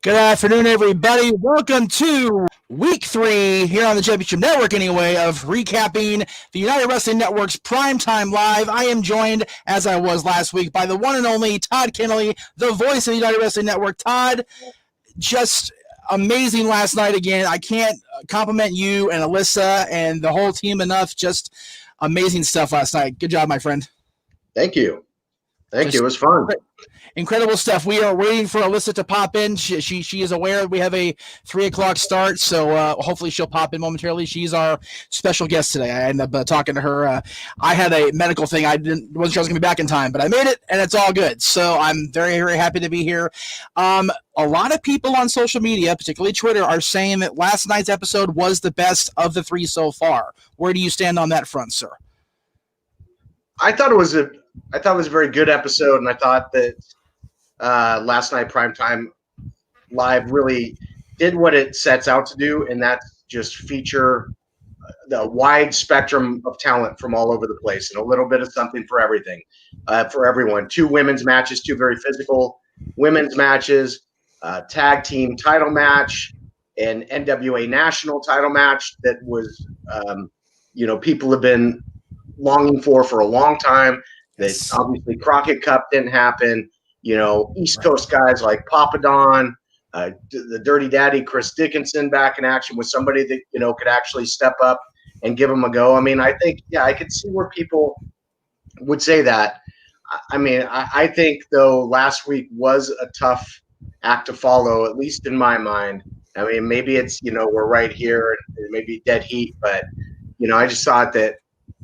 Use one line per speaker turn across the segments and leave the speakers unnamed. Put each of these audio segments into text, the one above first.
Good afternoon, everybody. Welcome to week 3 here on the Championship Network, anyway, of recapping the United Wrestling Network's Primetime Live. I am joined, as I was last week, by the one and only Todd Keneley, the voice of the United Wrestling Network. Todd, just amazing last night again. I can't compliment you and Alyssa and the whole team enough. Just amazing stuff last night. Good job, my friend.
Thank you. Thank you. It was fun.
Incredible stuff. We are waiting for Alyssa to pop in. She is aware we have a 3 o'clock start, so hopefully she'll pop in momentarily. She's our special guest today. I ended up talking to her. I had a medical thing. Wasn't sure I was going to be back in time, but I made it, and it's all good. So I'm very, very happy to be here. A lot of people on social media, particularly Twitter, are saying that last night's episode was the best of the 3 so far. Where do you stand on that front, sir?
I thought it was a very good episode, and I thought that last night Primetime Live really did what it sets out to do, and that's just feature the wide spectrum of talent from all over the place and a little bit of something for everything, for everyone. 2 women's matches, 2 very physical women's matches, tag team title match, an NWA national title match that was, people have been longing for a long time. That obviously Crockett Cup didn't happen. East Coast guys like Papa Don, the Dirty Daddy Chris Dickinson back in action with somebody that could actually step up and give them a go. I mean, I think I could see where people would say that. I mean, I think though last week was a tough act to follow, at least in my mind. I mean, maybe it's we're right here and maybe dead heat, but I just thought that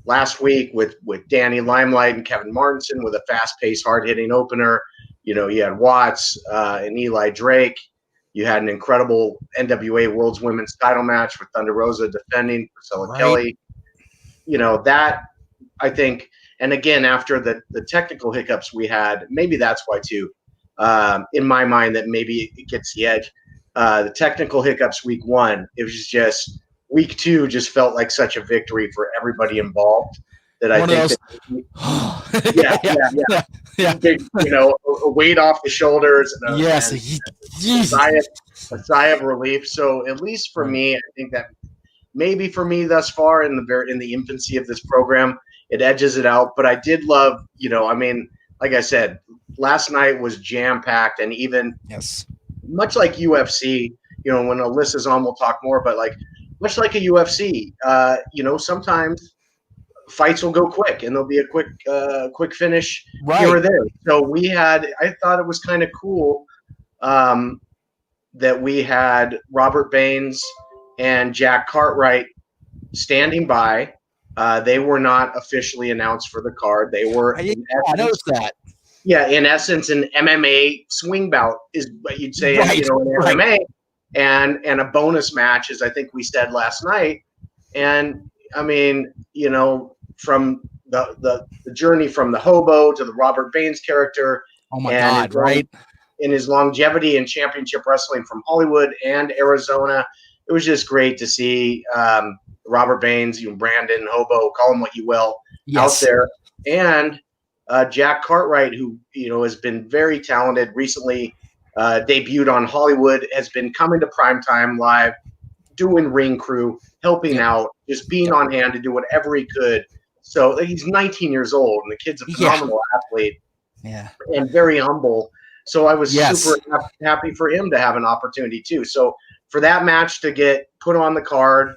last week with Danny Limelight and Kevin Martinson with a fast-paced, hard-hitting opener. You had Watts and Eli Drake, You had an incredible NWA World's Women's Title match with Thunder Rosa defending Priscilla
Right.
Kelly. That I think, and again, after the technical hiccups we had, maybe that's why too. In my mind, that maybe it gets the edge. The technical hiccups week 1, it was just week 2 just felt like such a victory for everybody involved that I think a weight off the shoulders and a sigh of relief. So at least for me, I think that maybe for me thus far in the infancy of this program, it edges it out. But I did love, like I said, last night was jam packed, and even much like UFC, when Alyssa's on, we'll talk more. But like much like a UFC, sometimes fights will go quick, and there'll be a quick finish here or there. So I thought it was kind of cool that we had Robert Baines and Jack Cartwright standing by. They were not officially announced for the card. They were.
I noticed that.
Yeah, in essence, an MMA swing bout is what you'd say, in MMA, and a bonus match, as I think we said last night. And I mean, from the journey from the hobo to the Robert Baines character.
Oh my God! Right.
In his longevity in championship wrestling from Hollywood and Arizona, it was just great to see Robert Baines, Brandon, Hobo, call him what you will, out there, and Jack Cartwright, who has been very talented, recently debuted on Hollywood, has been coming to Primetime Live, doing ring crew, helping out, just being on hand to do whatever he could. So he's 19 years old, and the kid's a phenomenal athlete, and very humble. So I was super happy for him to have an opportunity too. So for that match to get put on the card,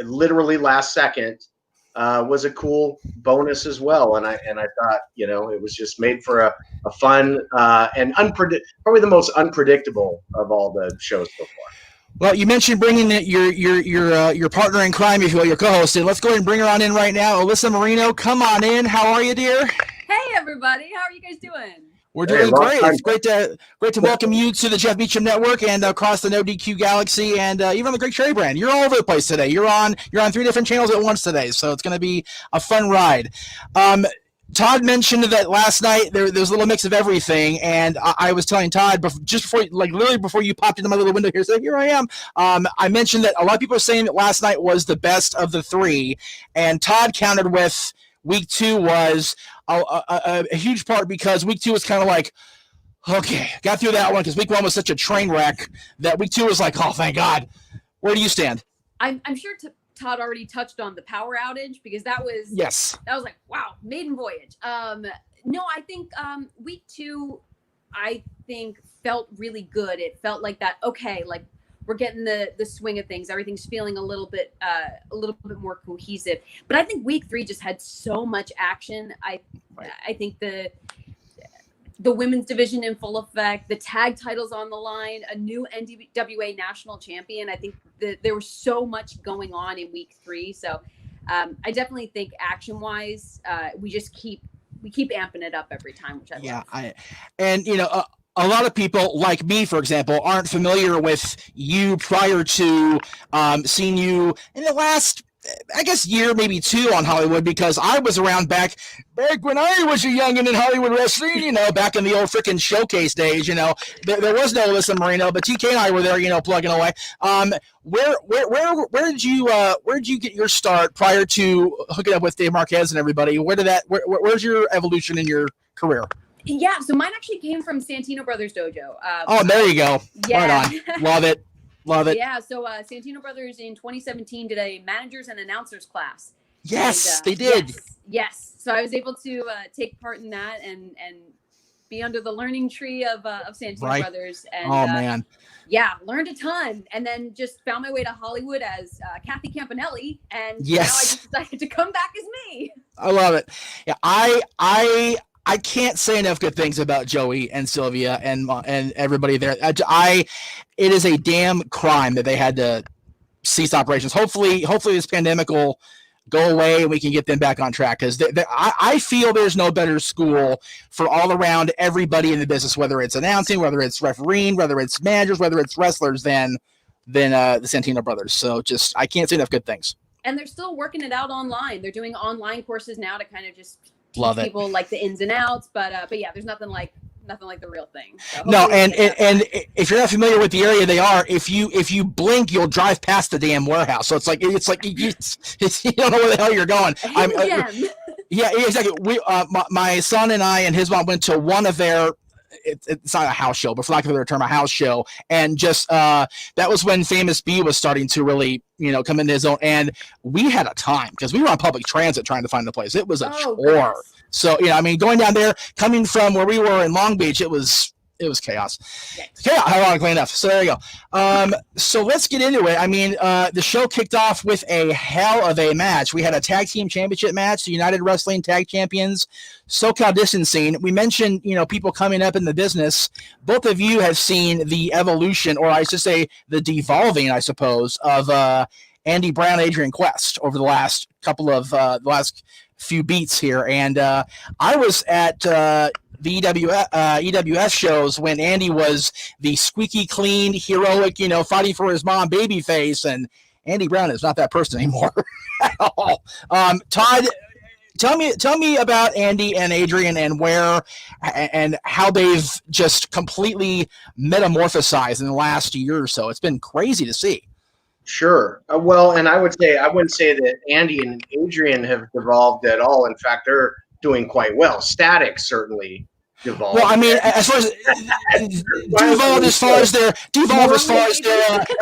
literally last second, was a cool bonus as well. And I thought, it was just made for a fun and probably the most unpredictable of all the shows so far.
Well, you mentioned bringing your partner in crime, if you will, your co-host in. Let's go ahead and bring her on in right now. Alyssa Marino, come on in. How are you, dear?
Hey, everybody. How are you guys doing?
We're doing great. It's great to welcome you to the Jeff Beecham Network and across the No DQ Galaxy, and even on the Great Cherry brand. You're all over the place today. You're on 3 different channels at once today, so it's going to be a fun ride. Todd mentioned that last night there was a little mix of everything, and I was telling Todd just before, literally before you popped into my little window here, so here I am. I mentioned that a lot of people are saying that last night was the best of the 3, and Todd countered with week 2 was a huge part, because week 2 was kind of like, okay, got through that one because week 1 was such a train wreck that week 2 was like, oh, thank God. Where do you stand?
I'm sure Todd already touched on the power outage, because that was like, wow, maiden voyage. No, I think week 2, I think felt really good. It felt like that. Okay, like we're getting the swing of things. Everything's feeling a little bit more cohesive. But I think week 3 just had so much action. I think the women's division in full effect, the tag titles on the line, a new NWA national champion. I think there was so much going on in week 3. So I definitely think action wise, we keep amping it up every time, which I love.
A lot of people like me, for example, aren't familiar with you prior to seeing you in the last, I guess, year, maybe 2 on Hollywood, because I was around back when I was a youngin' in Hollywood wrestling, back in the old freaking showcase days. There was no Alyssa Marino, but TK and I were there, plugging away. Where did you get your start prior to hooking up with Dave Marquez and everybody? Where's your evolution in your career?
Yeah, so mine actually came from Santino Brothers Dojo.
There you go.
Yeah.
Right on. Love it.
Yeah, so Santino Brothers in 2017 did a managers and announcers class.
Yes, and, they did.
Yes. So I was able to take part in that and be under the learning tree of Santino Brothers. And,
man.
Yeah, learned a ton, and then just found my way to Hollywood as Kathy Campanelli, and now I just decided to come back as me.
I love it. Yeah, I can't say enough good things about Joey and Sylvia and everybody there. It is a damn crime that they had to cease operations. Hopefully this pandemic will go away and we can get them back on track. Because I feel there's no better school for all around everybody in the business, whether it's announcing, whether it's refereeing, whether it's managers, whether it's wrestlers, than the Santino brothers. So just, I can't say enough good things.
And they're still working it out online. They're doing online courses now to kind of just
teach
people like the ins and outs. But yeah, there's nothing like the real thing. So
no, and if you're not familiar with the area they are, if you blink, you'll drive past the damn warehouse. So it's like you don't know where the hell you're going. Yeah, exactly. We my son and I and his mom went to one of their. It's not a house show, but for lack of a better term, a house show. And just that was when Famous B was starting to really, come into his own. And we had a time because we were on public transit trying to find the place. It was a chore. Goodness. So, going down there, coming from where we were in Long Beach, it was chaos. Yeah, ironically enough. So there you go. So let's get into it. The show kicked off with a hell of a match. We had a tag team championship match, the United Wrestling Tag Champions, SoCal Distancing. We mentioned, people coming up in the business. Both of you have seen the evolution, or I should say the devolving, I suppose, of Andy Brown, Adrian Quest over the last last few beats here. And I was at the EWS shows when Andy was the squeaky clean, heroic, fighting for his mom babyface, and Andy Brown is not that person anymore at all. Todd, tell me about Andy and Adrian and where and how they've just completely metamorphosized in the last year or so. It's been crazy to see.
Sure. Well, and I wouldn't say that Andy and Adrian have devolved at all. In fact, they're doing quite well. Static certainly devolved.
Well, as far as devolved as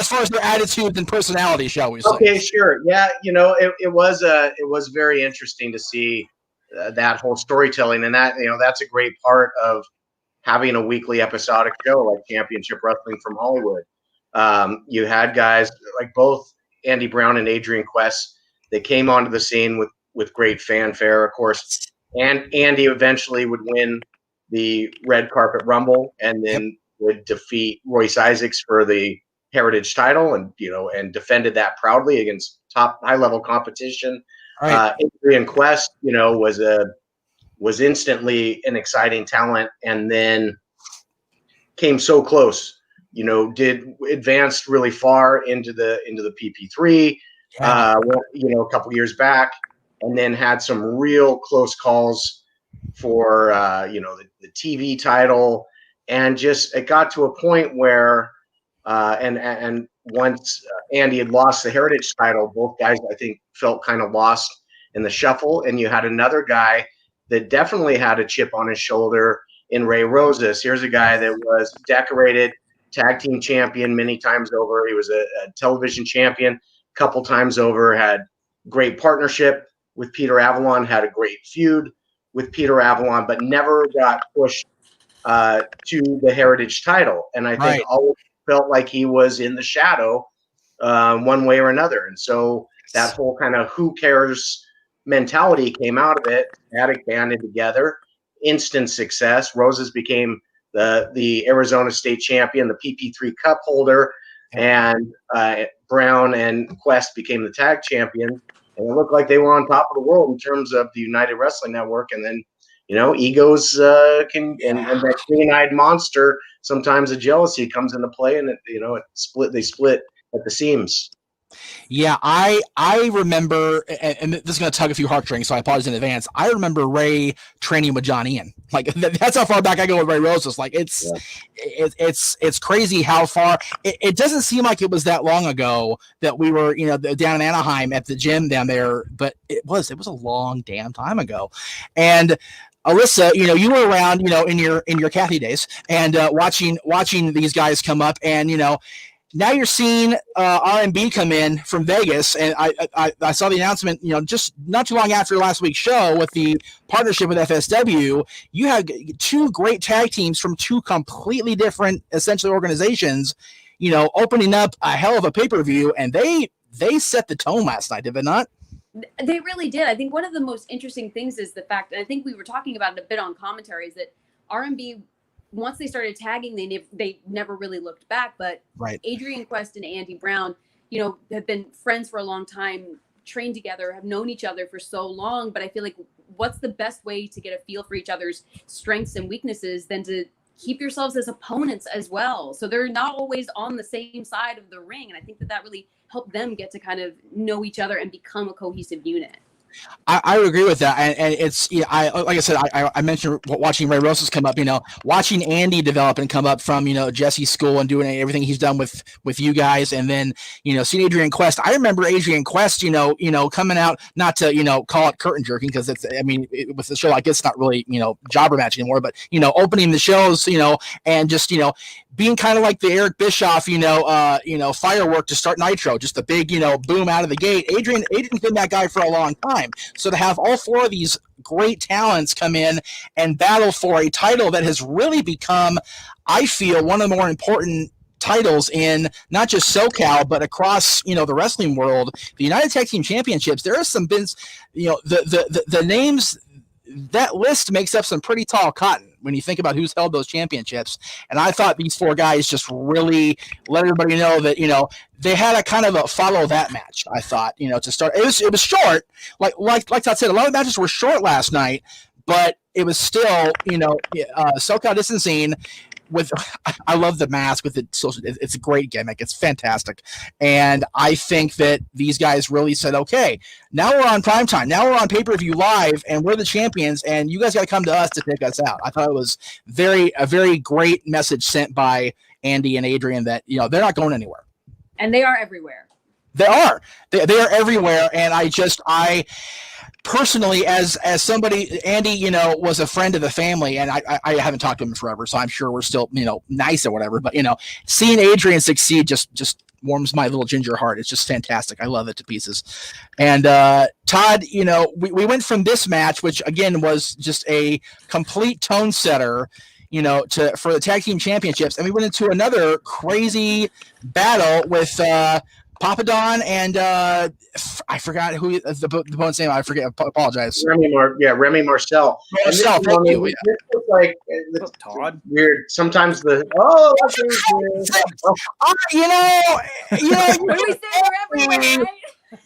far as their attitude and personality, shall we say?
Okay, sure. Yeah, it was very interesting to see that whole storytelling, and that that's a great part of having a weekly episodic show like Championship Wrestling from Hollywood. You had guys like both Andy Brown and Adrian Quest. They came onto the scene with great fanfare, of course. And Andy eventually would win the Red Carpet Rumble, and then would defeat Royce Isaacs for the Heritage title, and defended that proudly against top high level competition. Right. Adrian Quest, was instantly an exciting talent, and then came so close. Advanced really far into the PP3, a couple years back, and then had some real close calls for the TV title, and just it got to a point where and once Andy had lost the Heritage title, both guys I think felt kind of lost in the shuffle, and you had another guy that definitely had a chip on his shoulder in Ray Rosas. Here's a guy that was decorated tag team champion many times over. He was a television champion a couple times over, had great partnership with Peter Avalon, had a great feud with Peter Avalon, but never got pushed to the Heritage title. And I think always felt like he was in the shadow one way or another. And so that whole kind of who cares mentality came out of it. Attic banded together, instant success. Roses became the Arizona State champion, the PP3 Cup holder, and Brown and Quest became the tag champion. And it looked like they were on top of the world in terms of the United Wrestling Network. And then, egos and that green-eyed monster, sometimes a jealousy comes into play, and they split at the seams.
Yeah, I remember, and this is going to tug a few heartstrings, so I apologize in advance. I remember Ray training with John Ian. Like that's how far back I go with Ray Rosas. Like it's crazy how far. It doesn't seem like it was that long ago that we were down in Anaheim at the gym down there, but it was a long damn time ago. And Alyssa, you were around, in your Kathy days, and watching these guys come up, and now you're seeing R&B come in from Vegas, and I saw the announcement, just not too long after last week's show with the partnership with FSW. You had two great tag teams from two completely different, essentially, organizations, opening up a hell of a pay-per-view, and they set the tone last night, did they not?
They really did. I think one of the most interesting things is the fact, and I think we were talking about it a bit on commentary, is that R&B, once they started tagging, they never really looked back. But Adrian Quest and Andy Brown, have been friends for a long time trained together, have known each other for so long, but I feel like what's the best way to get a feel for each other's strengths and weaknesses than to keep yourselves as opponents as well. So they're not always on the same side of the ring. And I think that really helped them get to kind of know each other and become a cohesive unit.
I would agree with that, and it's like I said, I mentioned watching Ray Rosas come up, watching Andy develop and come up from Jesse's school and doing everything he's done with you guys, and then seeing Adrian Quest. I remember Adrian Quest, coming out, not to call it curtain jerking, because it's with the show, I guess it's not really jobber match anymore, but opening the shows, and just being kind of like the Eric Bischoff, firework to start Nitro, just a big boom out of the gate. Adrian's been that guy for a long time. So to have all four of these great talents come in and battle for a title that has really become, I feel, one of the more important titles in not just SoCal, but across, the wrestling world, the United Tag Team Championships, there are some bins, the names, that list makes up some pretty tall cotton when you think about who's held those championships. And I thought these four guys just really let everybody know that, they had a kind of a follow that match. I thought, to start, it was short. Like Todd said, a lot of matches were short last night, but it was still, SoCal distancing with, I love the mask with it. It's a great gimmick. It's fantastic. And I think that these guys really said, okay, now we're on Primetime. Now we're on pay-per-view live and we're the champions and you guys got to come to us to take us out. I thought it was a very great message sent by Andy and Adrian that, they're not going anywhere.
And they are everywhere.
They are. They are everywhere. And I personally, as somebody, Andy, was a friend of the family, and I haven't talked to him forever, so I'm sure we're still, nice or whatever. But seeing Adrian succeed just warms my little ginger heart. It's just fantastic. I love it to pieces. And Todd, we went from this match, which again was just a complete tone setter, for the tag team championships, and we went into another crazy battle with Papadon and I forgot who the opponent's name. I forget. I apologize.
Remy Marcel.
Marcel, thank you.
This was like
Todd.
Weird. Sometimes
what do we say? We're everywhere,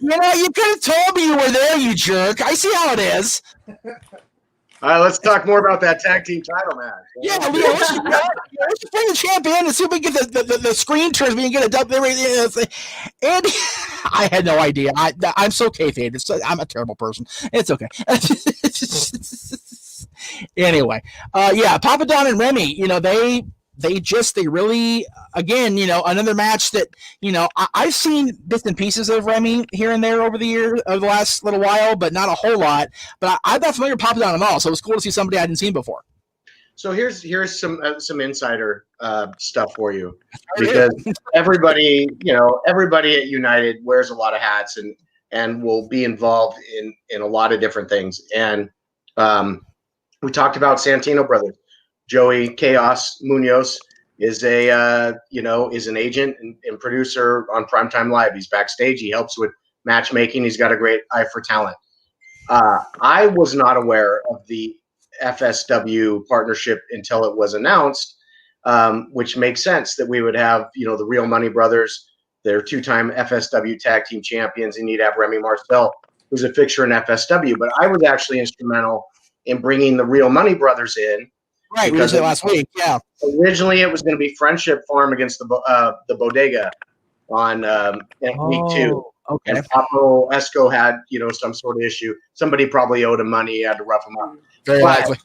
right?
You could have told me you were there, you jerk. I see how it is.
All right, let's talk more about that tag team title match.
Yeah, let's bring the champ in and see if we can get the screen turns. We can get a dub. And I had no idea. I'm so kayfabe. I'm a terrible person. It's okay. Anyway, Papadon and Remy, they really, again, another match that, I've seen bits and pieces of Remy here and there over the last little while, but not a whole lot. But I'm not familiar with Papadon at all, so it was cool to see somebody I hadn't seen before.
So here's some insider stuff for you, because everybody at United wears a lot of hats and will be involved in a lot of different things. And we talked about Santino brothers. Joey Chaos Munoz is an agent and producer on Primetime Live. He's backstage. He helps with matchmaking. He's got a great eye for talent. I was not aware of the FSW partnership until it was announced, which makes sense that we would have, the Real Money Brothers. They're two-time FSW tag team champions, and you'd have Remy Marcel, who's a fixture in FSW. But I was actually instrumental in bringing the Real Money Brothers in.
Right, we did it last week. Yeah.
Originally, it was going to be Friendship Farm against the Bodega on week 2.
Okay.
And Papo Esco had some sort of issue. Somebody probably owed him money. He had to rough him up.
Very likely.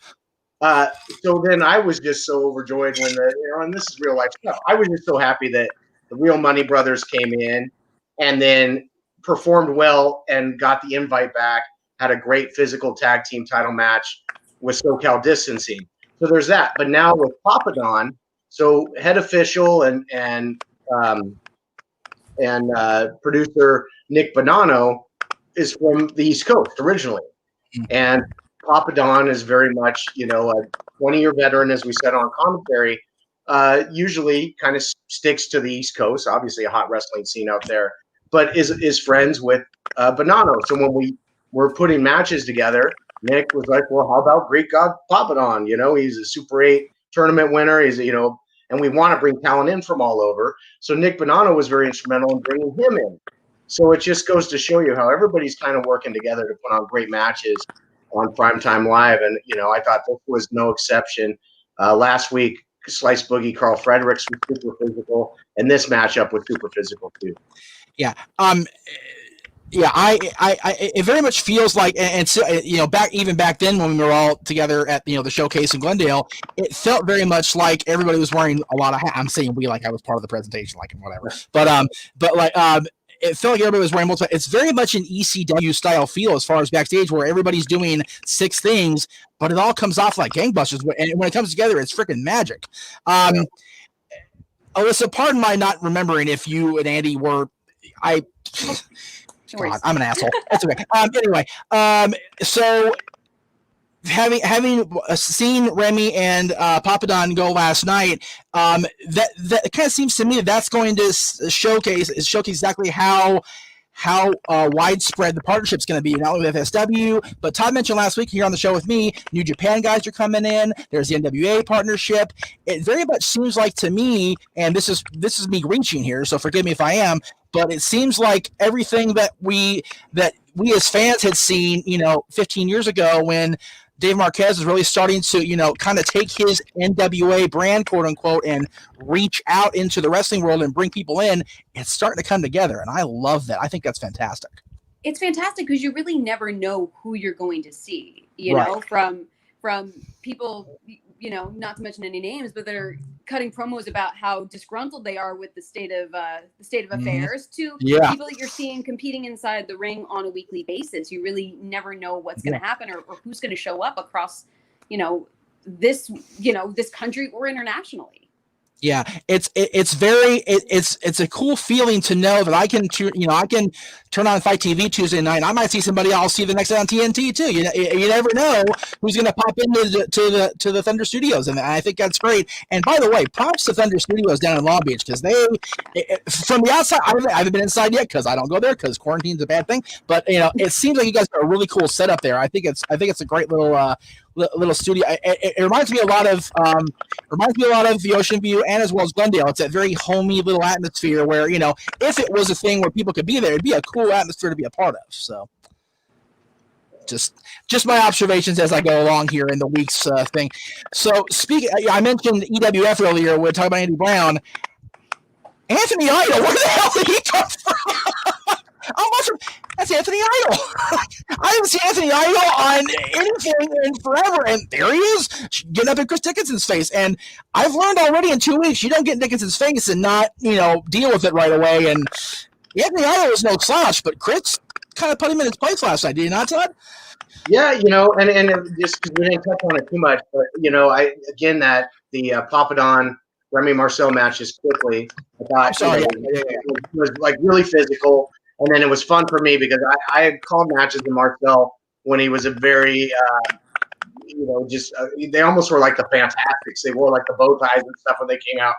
So then I was just so overjoyed when and this is real life stuff. I was just so happy that the Real Money Brothers came in and then performed well and got the invite back. Had a great physical tag team title match with SoCal Distancing. So there's that. But now with Papadon, so head official and producer Nick Bonanno is from the East Coast originally. And Papadon is very much, a 20-year veteran, as we said on commentary, usually kind of sticks to the East Coast, obviously a hot wrestling scene out there, but is friends with Bonanno. So when we were putting matches together, Nick was like, well, how about Greek God Papadon? He's a Super 8 tournament winner. He's, and we want to bring talent in from all over. So Nick Bonanno was very instrumental in bringing him in. So it just goes to show you how everybody's kind of working together to put on great matches on Primetime Live. And, I thought this was no exception. Last week, Slice Boogie, Carl Fredericks was super physical, and this matchup was super physical too.
Yeah. Yeah, it very much feels like, and so, back then when we were all together at the showcase in Glendale, it felt very much like everybody was wearing a lot of hats. I'm saying we, like I was part of the presentation, like whatever. But it felt like everybody was wearing multiple. It's very much an ECW style feel as far as backstage, where everybody's doing 6 things, but it all comes off like gangbusters. And when it comes together, it's freaking magic. Alyssa, pardon my not remembering if you and Andy were. God, I'm an asshole. That's okay. Anyway, so having seen Remy and Papa Don go last night, that kind of seems to me that's going to showcase exactly how widespread the partnership's going to be, not only with FSW, but Todd mentioned last week here on the show with me, New Japan guys are coming in. There's the NWA partnership. It very much seems like to me, and this is me reaching here, so forgive me if I am, but it seems like everything that we as fans had seen, 15 years ago when Dave Marquez is really starting to, kind of take his NWA brand, quote unquote, and reach out into the wrestling world and bring people in. It's starting to come together, and I love that. I think that's fantastic.
It's fantastic because you really never know who you're going to see, know, from people, not to mention any names, but that are cutting promos about how disgruntled they are with the state of affairs to people that you're seeing competing inside the ring on a weekly basis. You really never know what's going to happen or who's going to show up across, this country or internationally.
Yeah, it's a cool feeling to know that I can turn on Fight TV Tuesday night and I might see somebody I'll see the next day on TNT too. You never know who's going to pop into the Thunder Studios, and I think that's great. And by the way, props to Thunder Studios down in Long Beach, because from the outside, I haven't been inside yet because I don't go there because quarantine's a bad thing. But it seems like you guys got a really cool setup there. I think it's a great little studio. It reminds me a lot of the Ocean View and as well as Glendale. It's that very homey little atmosphere where, if it was a thing where people could be there, it'd be a cool atmosphere to be a part of. So just my observations as I go along here in the week's thing. So I mentioned EWF earlier. We were talking about Andy Brown. Anthony Idol, where the hell did he come from? That's Anthony Idol. I haven't seen Anthony Idol on anything in forever, and there he is, getting up in Chris Dickinson's face. And I've learned already in 2 weeks, you don't get in Dickinson's face and not, deal with it right away. And Anthony Idol is no slouch, but Chris kind of put him in his place last night, did you not, Todd?
Yeah, and just because we didn't touch on it too much, but the Papa Don Remy Marcel matches quickly. I thought it was like really physical. And then it was fun for me because I had called matches to Marcel when he was a very, they almost were like the Fantastics. They wore like the bow ties and stuff when they came out.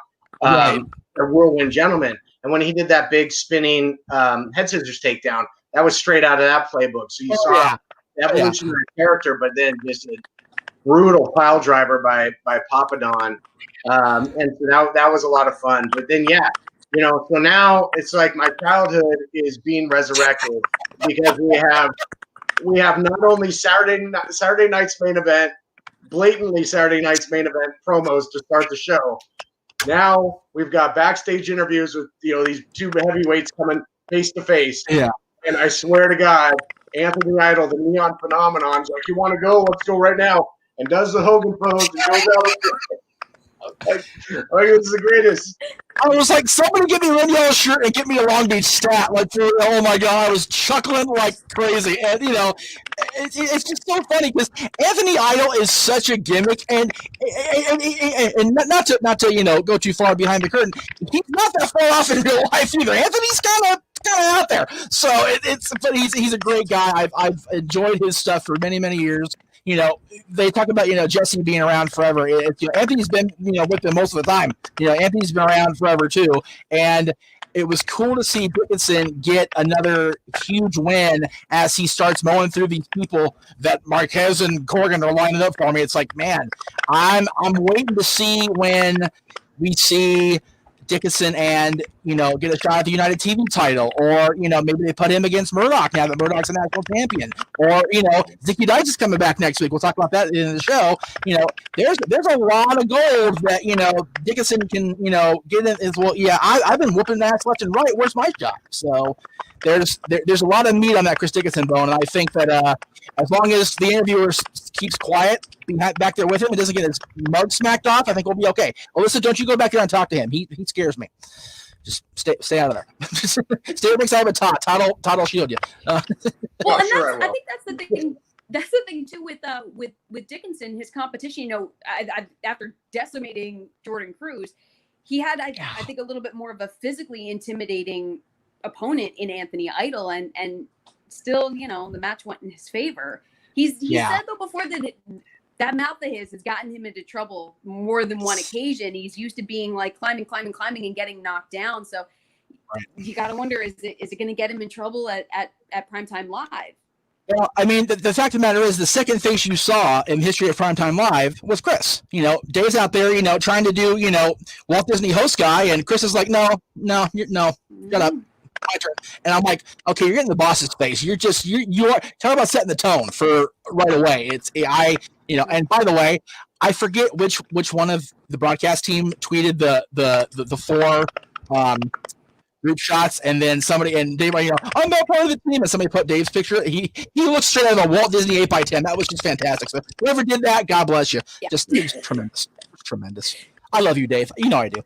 They're whirlwind gentlemen. And when he did that big spinning head scissors takedown, that was straight out of that playbook. So you saw the evolution of the character, but then just a brutal pile driver by Papa Don. And so that was a lot of fun. But then, so now it's like my childhood is being resurrected because we have not only Saturday night's main event, blatantly Saturday night's main event promos to start the show. Now we've got backstage interviews with these two heavyweights coming face to face. Yeah. And I swear to God, Anthony Idol, the Neon Phenomenon, is like, you want to go? Let's go right now. And does the Hogan pose and goes out. Like it's the greatest.
I was like, somebody give me a red yellow shirt and get me a Long Beach stat. Like, oh my God, I was chuckling like crazy. And it's just so funny because Anthony Idol is such a gimmick, and not to go too far behind the curtain. He's not that far off in real life either. Anthony's kind of out there. So but he's a great guy. I've enjoyed his stuff for many, many years. They talk about, Jesse being around forever. Anthony's been, with them most of the time. Anthony's been around forever too. And it was cool to see Dickinson get another huge win as he starts mowing through these people that Marquez and Corgan are lining up for me. It's like, man, I'm waiting to see when we see Dickinson and, get a shot at the United TV title, or, maybe they put him against Murdoch now that Murdoch's a national champion, or, Zicky Dice is coming back next week. We'll talk about that in the show. There's a lot of gold that, Dickinson can, get in as well. Yeah, I've been whooping ass left and right. Where's my shot? So there's a lot of meat on that Chris Dickinson bone, and I think that as long as the interviewer keeps quiet, be back there with him, and doesn't get his mug smacked off, I think we'll be okay. Alyssa, don't you go back there and talk to him. He scares me. Just stay out of there. Just stay right beside Todd. Todd will shield you.
Well, and I think that's the thing. That's the thing too with Dickinson, his competition. After decimating Jordan Cruz, he had I think a little bit more of a physically intimidating opponent in Anthony Idol, and still, the match went in his favor. He said though before that mouth of his has gotten him into trouble more than one occasion. He's used to being like climbing and getting knocked down. So you got to wonder, is it going to get him in trouble at Primetime Live?
Well, I mean, the fact of the matter is, the second face you saw in history of Primetime Live was Chris. Dave's out there, trying to do, Walt Disney host guy, and Chris is like, no, shut up. My turn. And I'm like, okay, you're getting the boss's face. You are talk about setting the tone for right away. And by the way, I forget which one of the broadcast team tweeted the four group shots, and then somebody, and Dave, I'm not part of the team, and somebody put Dave's picture. He looks straight out of a Walt Disney 8x10. That was just fantastic. So whoever did that, God bless you. Yeah. Just tremendous. I love you, Dave. I do.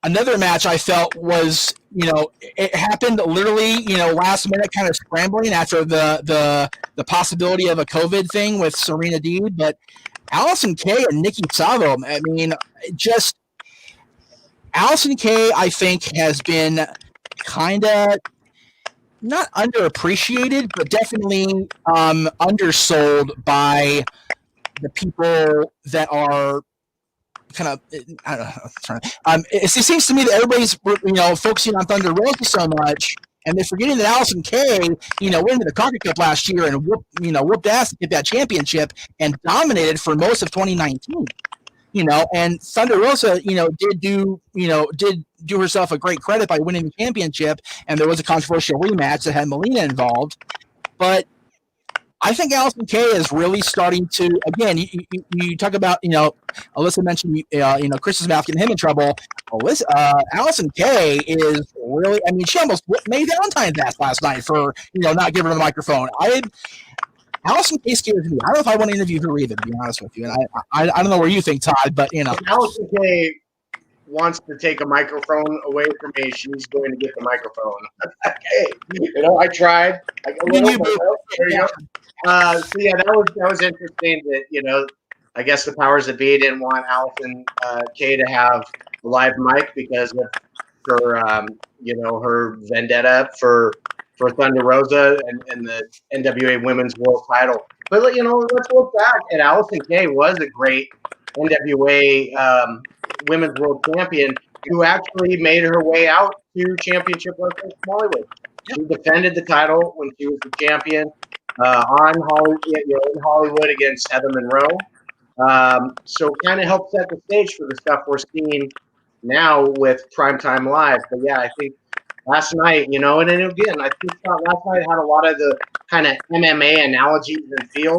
Another match I felt was, it happened literally, last minute, kind of scrambling after the possibility of a COVID thing with Serena Deeb, but Allison Kay and Nikki Savo, I mean, just Allison Kay, I think, has been kind of not underappreciated, but definitely undersold by the people that are kind of, I don't know. It seems to me that everybody's, focusing on Thunder Rosa so much, and they're forgetting that Allison Kay, went into the Conquer Cup last year and whooped ass to get that championship and dominated for most of 2019. And Thunder Rosa, did do herself a great credit by winning the championship, and there was a controversial rematch that had Melina involved, but I think Allison Kay is really starting to, again, you talk about, Alyssa mentioned, Chris's mouth getting him in trouble. Allison Kay is really, I mean, she almost made Valentine's ass last night for, not giving her the microphone. Allison Kay scares me. I don't know if I want to interview her either, to be honest with you. And I don't know where you think, Todd, but,
Allison Kay wants to take a microphone away from me, she's going to get the microphone. Hey, I tried. There you go. So yeah, that was interesting that, I guess the powers that be didn't want Allison Kay to have a live mic because of her vendetta for Thunder Rosa and the NWA Women's World Title. But let's look back at Allison Kay was a great NWA Women's World Champion who actually made her way out to championship wrestling from Hollywood. She defended the title when she was the champion in Hollywood against Heather Monroe. So kind of helped set the stage for the stuff we're seeing now with Primetime Live. But yeah, I think last night, and then again, I think last night had a lot of the kind of MMA analogies and feel.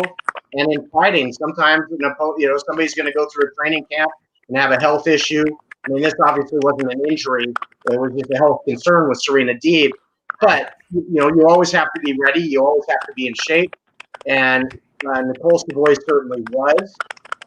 And in fighting, sometimes somebody's going to go through a training camp and have a health issue. I mean, this obviously wasn't an injury; it was just a health concern with Serena Deeb. But you always have to be ready. You always have to be in shape. And Nicole Savoy certainly was.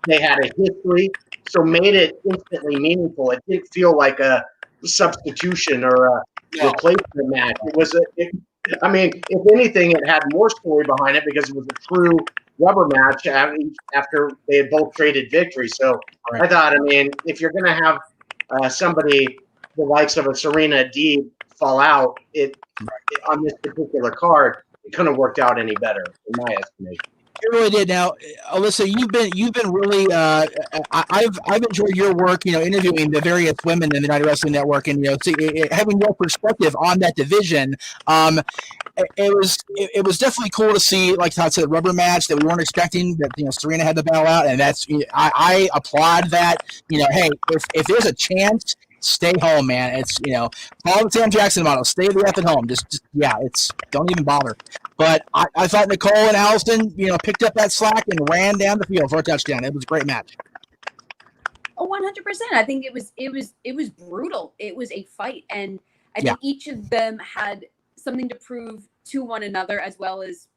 They had a history, so made it instantly meaningful. It didn't feel like a substitution or a replacement match. It was if anything, it had more story behind it because it was a true rubber match after they had both traded victory. So I thought, if you're going to have somebody the likes of a Serena Deeb fall out on this particular card, it couldn't have worked out any better, in my estimation.
It really did. Now, Alyssa, you've been really. I've enjoyed your work. Interviewing the various women in the United Wrestling Network, and having your perspective on that division. it was definitely cool to see, like Todd said, a rubber match that we weren't expecting. That Serena had to bow out, and I applaud that. Hey, if there's a chance, stay home, man. It's follow the Sam Jackson model. Stay the F at home. Just don't even bother. But I thought Nicole and Allison, picked up that slack and ran down the field for a touchdown. It was a great match.
Oh, 100%. I think it was brutal. It was a fight, and I think each of them had something to prove to one another, as well as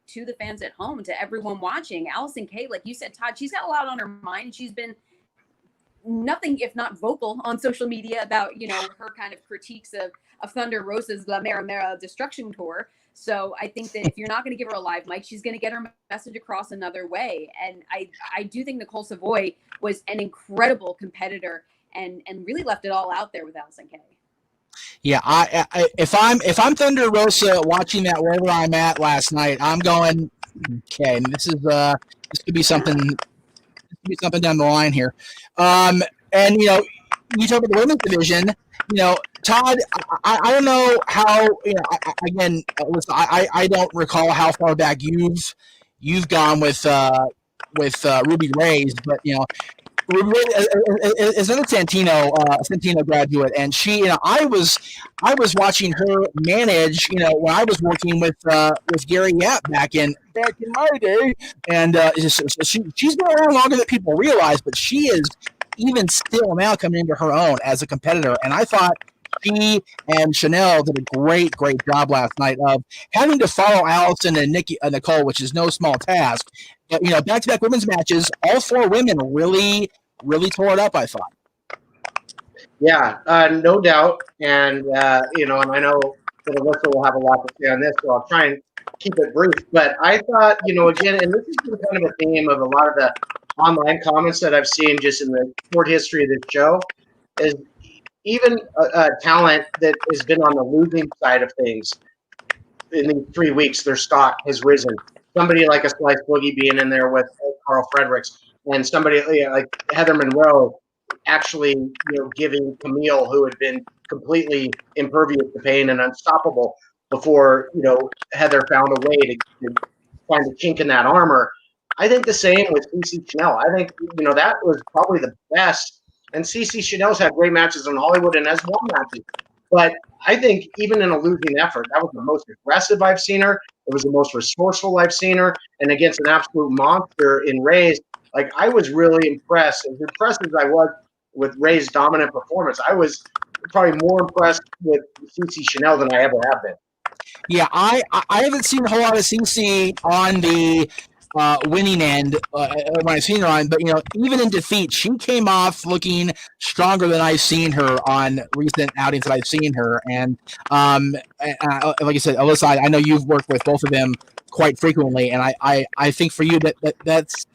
to the fans at home, to everyone watching. Allison Kay, like you said, Todd, she's got a lot on her mind. She's been nothing if not vocal on social media about her kind of critiques of Thunder Rosa's La Mera Mera Destruction Tour. So I think that if you're not going to give her a live mic, she's going to get her message across another way. And I do think Nicole Savoy was an incredible competitor and really left it all out there with Allison Kay.
Yeah, if I'm Thunder Rosa watching that wherever I'm at last night, I'm going, okay, this could be something. Down the line here. And you talk about the women's division. Todd, I don't know how. Again, listen, I don't recall how far back you've gone with Ruby Reyes, but Ruby Reyes is another Santino graduate, and she, I was watching her manage, when I was working with Gary Yap back in my day, and she's been around longer than people realize, but she is even still now coming into her own as a competitor, and I thought she and Chanel did a great job last night of having to follow Allison and Nicole, which is no small task. Back-to-back women's matches, all four women really tore it up, I thought.
Yeah, no doubt. And, and I know that Alyssa will have a lot to say on this, so I'll try and keep it brief. But I thought, again, and this has been kind of a theme of a lot of the online comments that I've seen just in the short history of this show, is even talent that has been on the losing side of things in these 3 weeks, their stock has risen. Somebody like a Slice Boogie being in there with Carl Fredericks, and somebody like Heather Monroe actually, giving Camille, who had been completely impervious to pain and unstoppable before, Heather found a way to find a chink in that armor. I think the same with CeCe Chanel. I think, that was probably the best. And CeCe Chanel's had great matches in Hollywood and has won matches. But I think even in a losing effort, that was the most aggressive I've seen her. It was the most resourceful I've seen her. And against an absolute monster in Reyes, like, I was really impressed. As impressed as I was with Reyes' dominant performance, I was probably more impressed with CeCe Chanel than I ever have been.
Yeah, I haven't seen a whole lot of CeCe on the winning end when I've seen her on, but even in defeat, she came off looking stronger than I've seen her on recent outings that I've seen her. And like I said, Alyssa, I know you've worked with both of them quite frequently, and I think for you that's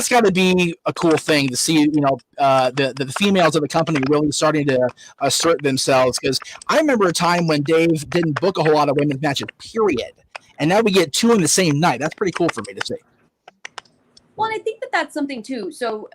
got to be a cool thing to see. The females of the company really starting to assert themselves, because I remember a time when Dave didn't book a whole lot of women's matches, period, and now we get two in the same night. That's pretty cool for me to see.
Well, and I think that that's something too. So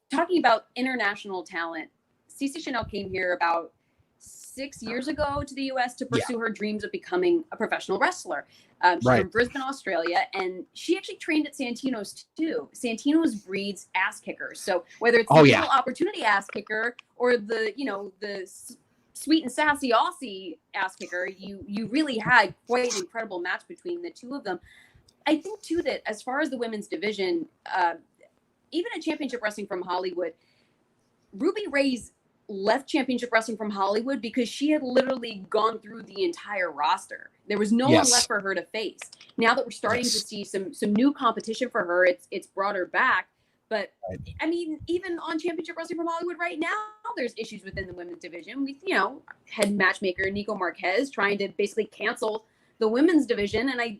talking about international talent, CeCe Chanel came here about 6 years ago to the U.S. to pursue her dreams of becoming a professional wrestler. She's from Brisbane, Australia, and she actually trained at Santino's too. Santino's breeds ass kickers. So whether it's the little opportunity ass kicker or the sweet and sassy Aussie ass kicker, you really had quite an incredible match between the two of them. I think too that as far as the women's division, even at Championship Wrestling from Hollywood, Ruby Reyes left Championship Wrestling from Hollywood because she had literally gone through the entire roster. There was no one left for her to face. Now that we're starting to see some new competition for her, it's brought her back. But I mean, even on Championship Wrestling from Hollywood right now, there's issues within the women's division. We, head matchmaker Nico Marquez trying to basically cancel the women's division, and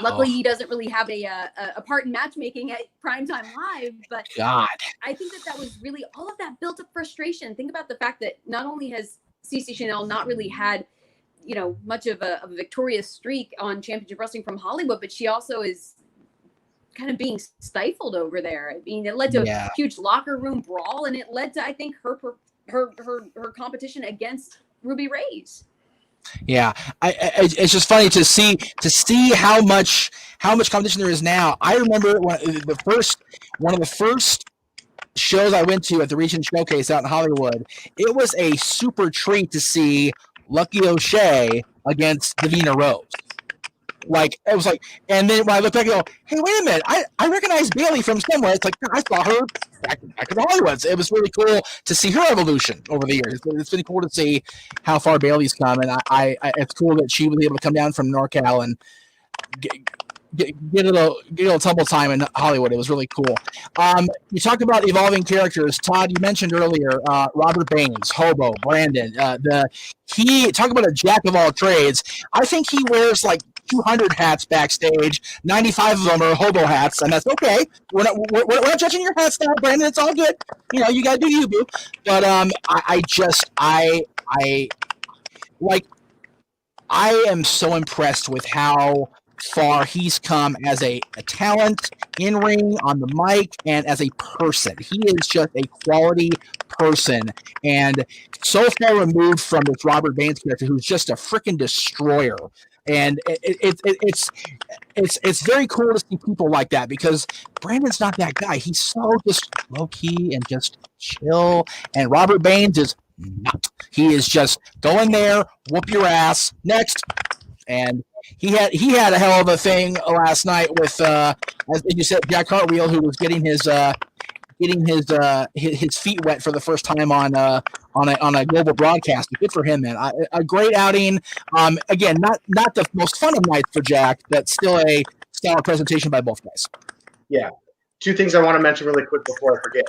luckily he doesn't really have a part in matchmaking at Primetime Live. But
God,
I think that was really all of that built up frustration. Think about the fact that not only has CeCe Chanel not really had much of a victorious streak on Championship Wrestling from Hollywood, but she also is kind of being stifled over there. I mean, it led to a huge locker room brawl, and it led to, I think, her competition against Ruby Reyes.
Yeah, it's just funny to see how much competition there is now. I remember one of the first shows I went to at the Region Showcase out in Hollywood. It was a super treat to see Lucky O'Shea against Davina Rose. Like, it was like, and then when I look back, I go, hey, wait a minute, I recognize Bailey from somewhere. It's like, I saw her back in the Hollywoods. It was really cool to see her evolution over the years. It's really cool to see how far Bailey's come, and I it's cool that she was able to come down from NorCal and get a little tumble time in Hollywood. It was really cool. You talked about evolving characters. Todd, you mentioned earlier Robert Baines, Hobo, Brandon. He talk about a jack of all trades. I think he wears like 200 hats backstage. 95 of them are hobo hats, and that's okay. We're not judging your hat style, Brandon. It's all good. You know, you gotta do you, boo. But I am so impressed with how far he's come as a talent in ring, on the mic, and as a person. He is just a quality person, and so far removed from this Robert Baines character, who's just a freaking destroyer. And it's very cool to see people like that, because Brandon's not that guy. He's so just low key and just chill, and Robert Baines is not. He is just go in there, whoop your ass, next. And he had a hell of a thing last night with, as you said, Jack Hartwheel, who was getting his feet wet for the first time on a global broadcast. Good for him, man. A great outing. Again, not the most fun of nights for Jack, but still a stellar presentation by both guys.
Yeah. Two things I want to mention really quick before I forget.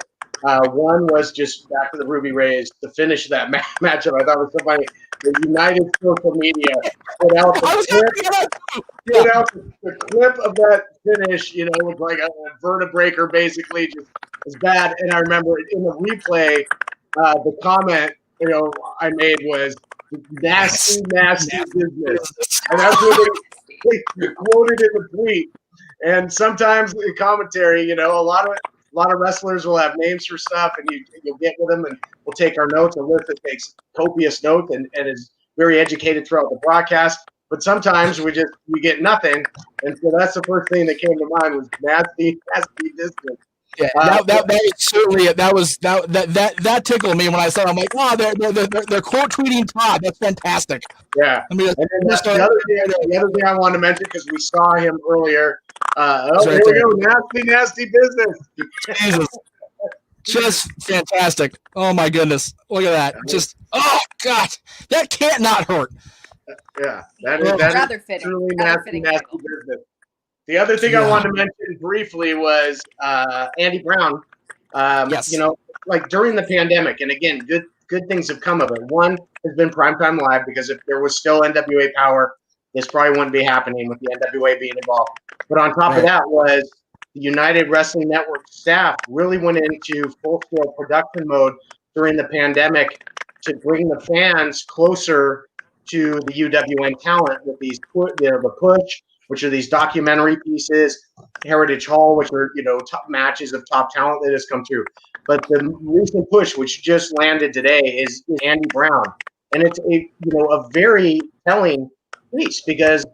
One was just back to the Ruby Rays to finish that matchup. I thought it was so funny. The United social media put out the clip of that finish. You know, it was like a vertebraker, basically, just as bad. And I remember in the replay, the comment I made was nasty business, and that's what they quoted in the tweet. And sometimes in commentary, a lot of wrestlers will have names for stuff, and you'll get with them, and we'll take our notes. Alyssa takes copious notes and is very educated throughout the broadcast. But sometimes we get nothing, and so that's the first thing that came to mind was nasty business.
Yeah, that tickled me when I saw it. I'm like, wow, they're quote tweeting Todd. That's fantastic.
Yeah. I mean, and then the other thing I wanted to mention, because we saw him earlier. Here we go, nasty business.
Jesus, just fantastic. Oh my goodness, look at that. Just God, that can't not hurt.
Yeah, that is truly nasty business. The other thing I wanted to mention briefly was Andy Brown.
Yes.
Like during the pandemic, and again, good things have come of it. One has been Primetime Live, because if there was still NWA power, this probably wouldn't be happening with the NWA being involved. But on top of that was the United Wrestling Network staff really went into full-scale production mode during the pandemic to bring the fans closer to the UWN talent with these the push, which are these documentary pieces, Heritage Hall, which are top matches of top talent that has come through. But the recent push, which just landed today, is Andy Brown, and it's a very telling piece, because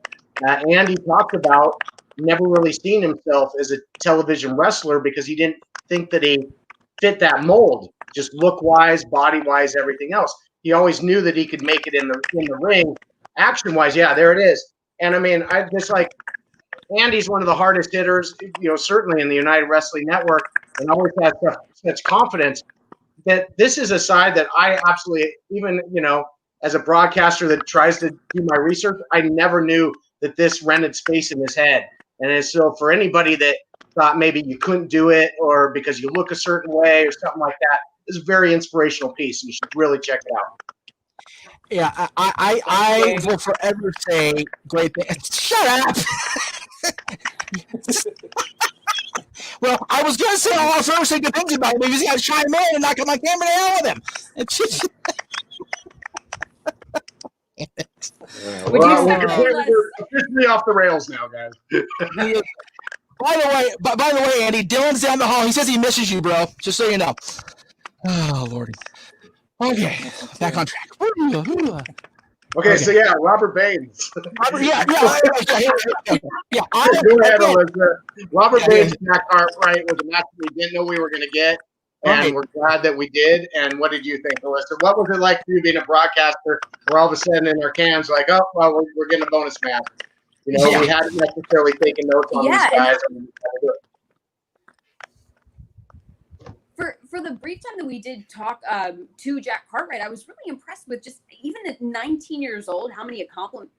Andy talked about never really seeing himself as a television wrestler because he didn't think that he fit that mold, just look-wise, body-wise, everything else. He always knew that he could make it in the ring, action-wise. Yeah, there it is. And I mean, I just like Andy's one of the hardest hitters, certainly in the United Wrestling Network, and always has such confidence that this is a side that I absolutely, even as a broadcaster that tries to do my research, I never knew that this rented space in his head. And so for anybody that thought maybe you couldn't do it, or because you look a certain way or something like that, it's a very inspirational piece, and you should really check it out.
Yeah, I will forever say great things. Shut up. Well, I was going to say all our first good things about him, because he got to chime in and knock on my camera to hell with him.
We're officially off the rails now, guys.
By the way, Andy, Dylan's down the hall. He says he misses you, bro. Just so you know. Oh, Lordy. Okay, back on track.
Okay, so yeah, Robert Baines.
Robert
Baines, Matt Cartwright was a match we didn't know we were going to get, and we're glad that we did. And what did you think, Alyssa? What was it like for you being a broadcaster where all of a sudden in our cams, like, oh, well, we're getting a bonus match? You know, we hadn't necessarily taken notes on these guys.
For the brief time that we did talk to Jack Cartwright, I was really impressed with just even at 19 years old, how many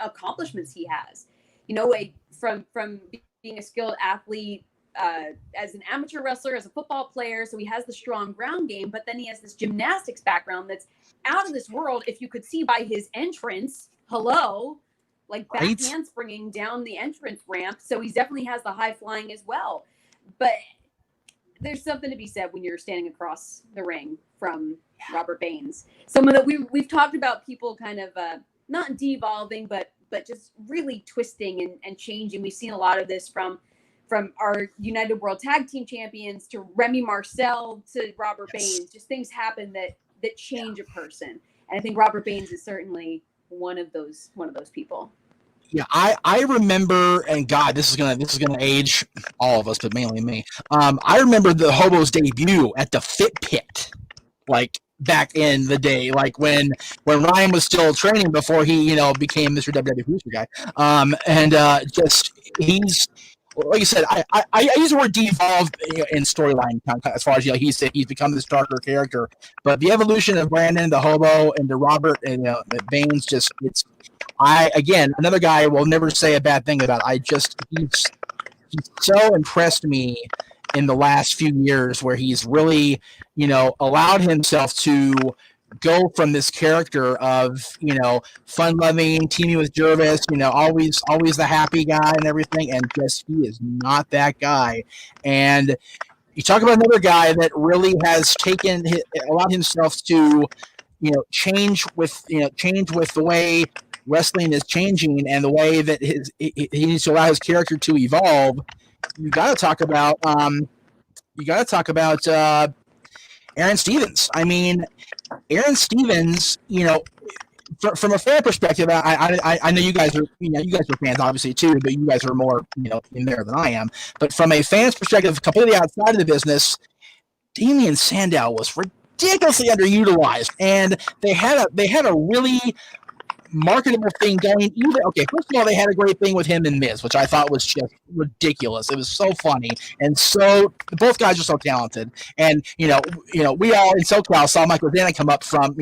accomplishments he has. You know, from being a skilled athlete as an amateur wrestler, as a football player, so he has the strong ground game, but then he has this gymnastics background that's out of this world. If you could see by his entrance, like back handspringing down the entrance ramp, so he definitely has the high flying as well. But there's something to be said when you're standing across the ring from Robert Baines. Someone that we've talked about, people kind of not devolving, but just really twisting and changing. We've seen a lot of this from our United World Tag Team Champions to Remy Marcel to Robert Baines. Just things happen that change a person, and I think Robert Baines is certainly one of those people.
Yeah, I remember, and God, this is gonna age all of us, but mainly me. I remember the Hobo's debut at the Fit Pit, like back in the day, like when Ryan was still training before he became Mr. WWE Booster guy. Just he's, like you said, I use the word devolved in storyline as far as he's become this darker character, but the evolution of Brandon, the Hobo, and the Robert and Baines, just again, another guy I will never say a bad thing about. He's so impressed me in the last few years, where he's really allowed himself to go from this character of fun-loving, teaming with Jervis, always the happy guy and everything, and just he is not that guy. And you talk about another guy that really has allowed himself to change with the way wrestling is changing and the way that he needs to allow his character to evolve. You got to talk about Aaron Stevens. I mean, Aaron Stevens, from a fan perspective, I know you guys are fans obviously too, but you guys are more in there than I am. But from a fan's perspective, completely outside of the business, Damian Sandow was ridiculously underutilized, and they had a really marketable thing going. First of all, they had a great thing with him and Miz, which I thought was just ridiculous. It was so funny, and so both guys are so talented. And we all in SoCal saw Michael Dana come up from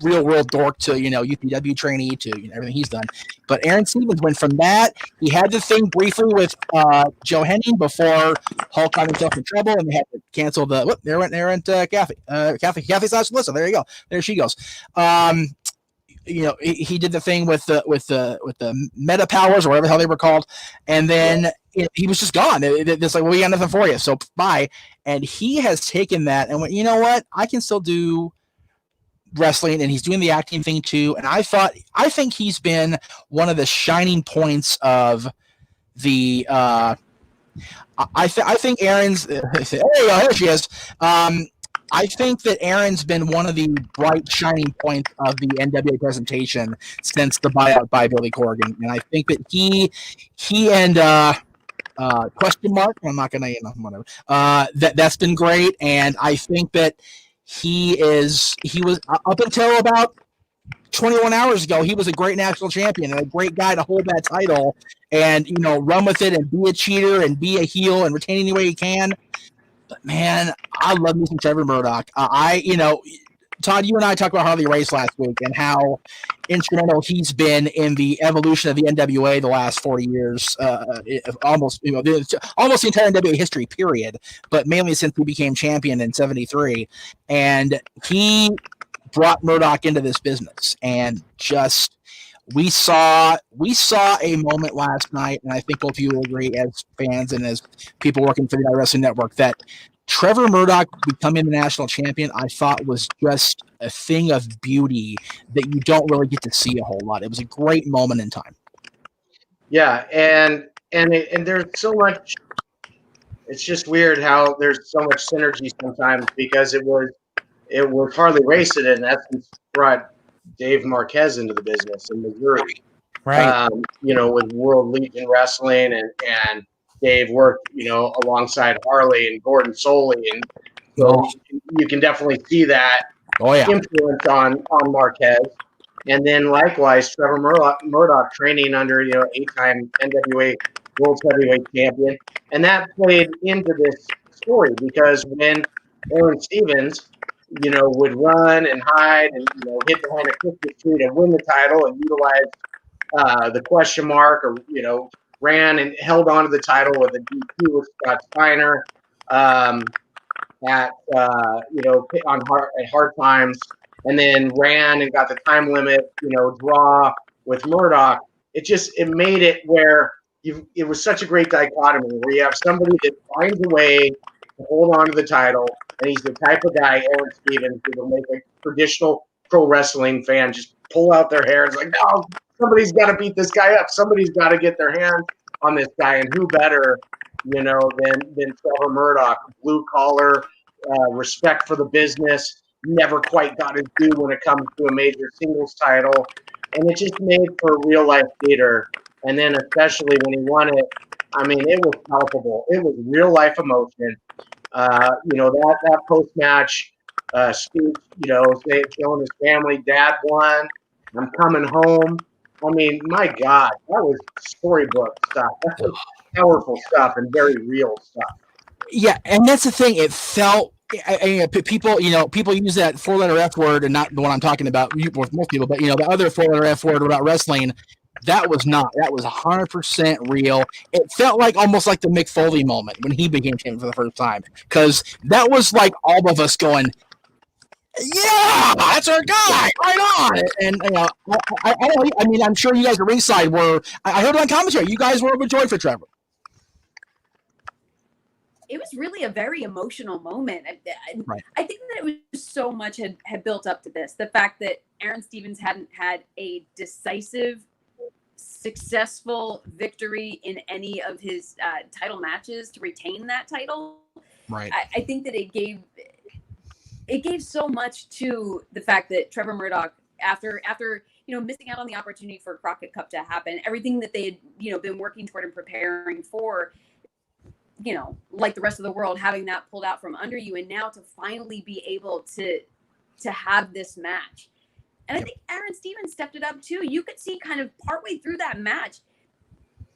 real world dork to UPW trainee to everything he's done. But Aaron Stevens went from that. He had the thing briefly with Joe Henning before Hulk got himself in trouble, and they had to cancel the. There went Kathy. Kathy's last Melissa. There you go. There she goes. He did the thing with the meta powers or whatever the hell they were called, and then he was just gone. It's like, well, we got nothing for you, so bye. And he has taken that and went, you know what? I can still do wrestling, and he's doing the acting thing too. And I think he's been one of the shining points of the. I think Aaron's. There you go. Here she is. I think that Aaron's been one of the bright shining points of the NWA presentation since the buyout by Billy Corgan, and I think that he and question mark. I'm not gonna whatever. That's been great, and I think that he was up until about 21 hours ago, he was a great national champion and a great guy to hold that title and run with it and be a cheater and be a heel and retain any way he can. But man, I love me some Trevor Murdoch. Todd, you and I talked about Harley Race last week and how instrumental he's been in the evolution of the NWA the last 40 years, almost the entire NWA history, period. But mainly since he became champion in '73, and he brought Murdoch into this business, and just we saw a moment last night, and I think both of you will agree as fans and as people working for the Wrestling Network that Trevor Murdoch becoming the national champion, I thought was just a thing of beauty that you don't really get to see a whole lot. It was a great moment in time.
Yeah, and there's so much. It's just weird how there's so much synergy sometimes because it was Harley Race that in essence brought Dave Marquez into the business in Missouri.
Right.
With World Legion Wrestling, and Dave worked, alongside Harley and Gordon Soley, and so you can definitely see that influence on Marquez. And then likewise, Trevor Murdoch training under 8-time NWA World Heavyweight Champion, and that played into this story because when Aaron Stevens, would run and hide and hit behind a Christmas tree to win the title and utilize the question mark, or ran and held on to the title with a DQ with Scott Steiner at hard times, and then ran and got the time limit draw with Murdoch. It made it where it was such a great dichotomy where you have somebody that finds a way to hold on to the title, and he's the type of guy, Aaron Stevens, who will make a traditional pro wrestling fan just pull out their hair. It's like, no, somebody's got to beat this guy up. Somebody's got to get their hands on this guy, and who better, than Trevor Murdoch, blue collar, respect for the business, never quite got his due when it comes to a major singles title, and it just made for real life theater. And then especially when he won it, I mean, it was palpable. It was real life emotion. That post match speech, showing his family, Dad won, I'm coming home. I mean, my God, that was storybook stuff. That was powerful stuff and very real stuff.
Yeah, and that's the thing. It felt people use that 4-letter F word, and not the one I'm talking about with most people, but the other 4-letter F word about wrestling. That was 100% real. It felt like almost like the Mick Foley moment when he became champion for the first time, because that was like all of us going, yeah, that's our guy, right on. And I mean, I'm sure you guys at ringside were. I heard on commentary, you guys were overjoyed for Trevor.
It was really a very emotional moment.
Right.
I think that it was so much had built up to this. The fact that Aaron Stevens hadn't had a decisive, successful victory in any of his title matches to retain that title.
Right.
I think that it gave so much to the fact that Trevor Murdoch, after missing out on the opportunity for Crockett Cup to happen, everything that they had been working toward and preparing for, like the rest of the world, having that pulled out from under you, and now to finally be able to have this match. And I think Aaron Stevens stepped it up too. You could see kind of partway through that match,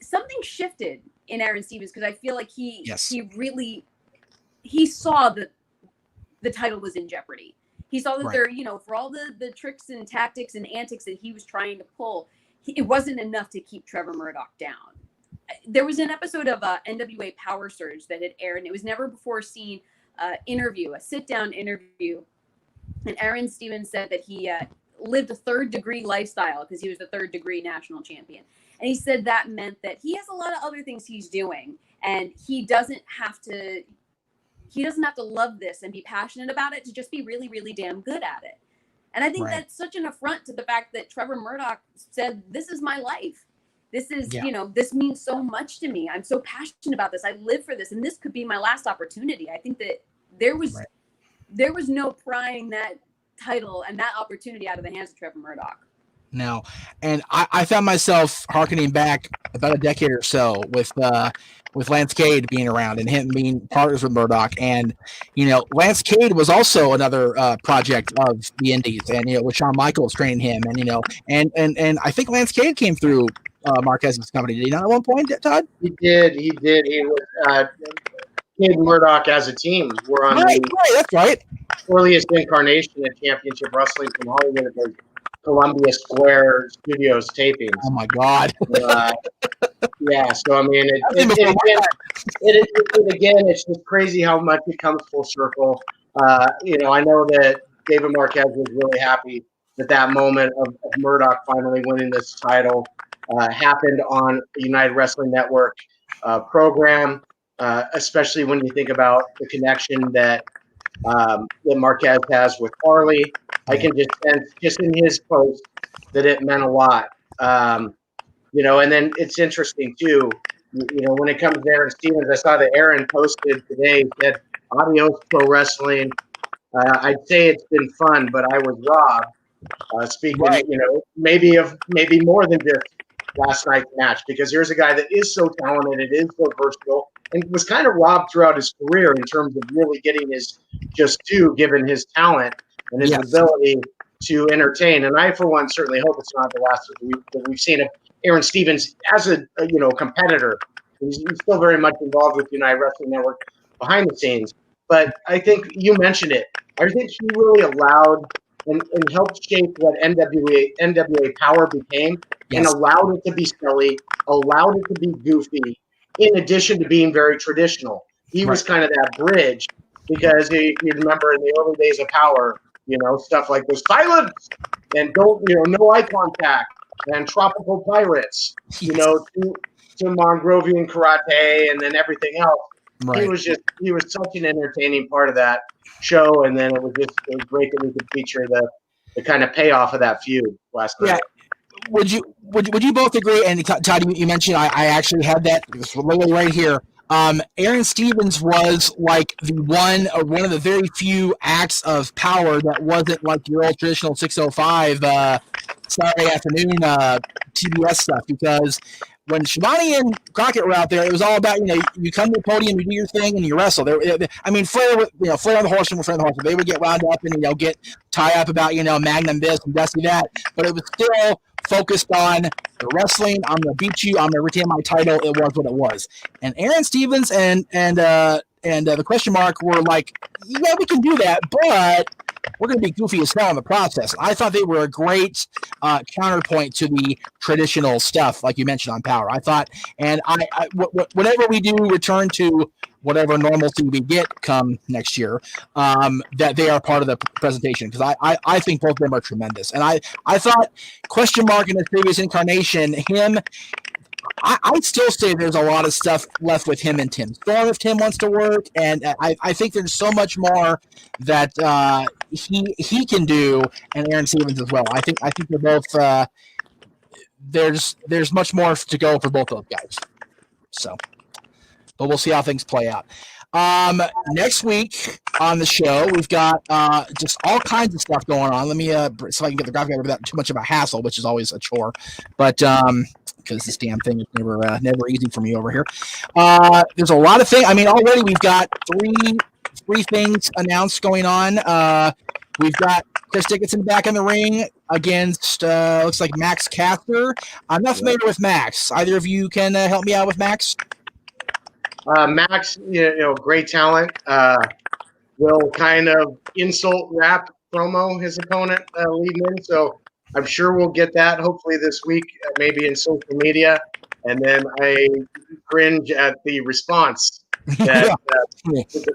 something shifted in Aaron Stevens, because I feel like he saw that the title was in jeopardy. He saw that there, for all the tricks and tactics and antics that he was trying to pull, it wasn't enough to keep Trevor Murdoch down. There was an episode of NWA Power Surge that had aired, and it was never before seen interview, a sit-down interview. And Aaron Stevens said that he lived a third-degree lifestyle because he was the third-degree national champion. And he said that meant that he has a lot of other things he's doing, and he doesn't have to love this and be passionate about it to just be really, really damn good at it. And I think that's such an affront to the fact that Trevor Murdoch said, this is my life. This is, this means so much to me. I'm so passionate about this. I live for this. And this could be my last opportunity. I think that there was no prying that title and that opportunity out of the hands of Trevor Murdoch.
No. And I found myself hearkening back about a decade or so with Lance Cade being around and him being partners with Murdoch. And, Lance Cade was also another project of the Indies, and, with Shawn Michaels training him, and, and I think Lance Cade came through Marquez's company. Did he not at one point, Todd?
He did. He was Cade and Murdoch as a team were on
that's right.
earliest incarnation of Championship Wrestling from Hollywood at the Columbia Square Studios tapings.
Oh my God!
Yeah, so I mean, again, it's just crazy how much it comes full circle. I know that David Marquez was really happy that moment of Murdoch finally winning this title happened on the United Wrestling Network program, especially when you think about the connection that Marquez has with Harley. I can just sense, just in his post, that it meant a lot. And then it's interesting too, when it comes to Aaron Stevens, I saw that Aaron posted today, said, adios pro wrestling. I'd say it's been fun, but I was robbed. Speaking, maybe more than just last night's match, because here's a guy that is so talented, it is so versatile, and was kind of robbed throughout his career in terms of really getting his just due, given his talent and his ability to entertain. And I, for one, certainly hope it's not the last that we've seen of Aaron Stevens as a competitor. He's still very much involved with United Wrestling Network behind the scenes. But I think you mentioned it. I think he really allowed and helped shape what NWA Power became, and allowed it to be silly, allowed it to be goofy, in addition to being very traditional. He was kind of that bridge, because if you remember in the early days of Power, stuff like this, silence, and don't, no eye contact, and Tropical Pirates, to Mongrovian Karate, and then everything else. Right. He was such an entertaining part of that show, and then it was great that we could feature the kind of payoff of that feud last night.
Would you both agree? And Todd, you mentioned I actually had that literally right here. Aaron Stevens was like one of the very few acts of Power that wasn't like your old traditional 605 Saturday afternoon TBS stuff, because when Shivani and Crockett were out there, it was all about, you come to the podium, you do your thing, and you wrestle. Flair on the horse and Flair on the horse. They would get wound up and, get tie up about, Magnum this and Dusty that. But it was still focused on the wrestling. I'm going to beat you. I'm going to retain my title. It was what it was. And Aaron Stevens and the question mark were like, yeah, we can do that, but we're going to be goofy as hell in the process. I thought they were a great counterpoint to the traditional stuff, like you mentioned on Power. I thought, and whatever we do, return to whatever normalcy we get come next year, that they are part of the presentation, because I think both of them are tremendous. And I thought question mark in his previous incarnation, I'd still say there's a lot of stuff left with him and Tim Storm if Tim wants to work, and I think there's so much more that he can do, and Aaron Stevens as well. I think they're both. There's much more to go for both those guys. So, but we'll see how things play out. Next week on the show, we've got just all kinds of stuff going on. Let me so I can get the graphic without too much of a hassle, which is always a chore, but because this damn thing is never easy for me over here. There's a lot of things. I mean, already we've got three things announced going on. We've got Chris Dickinson back in the ring against looks like Max Caster. I'm not familiar with Max. Either of you can help me out with Max?
Max, great talent. Will kind of insult rap promo his opponent leading in. So I'm sure we'll get that hopefully this week, maybe in social media. And then I cringe at the response, the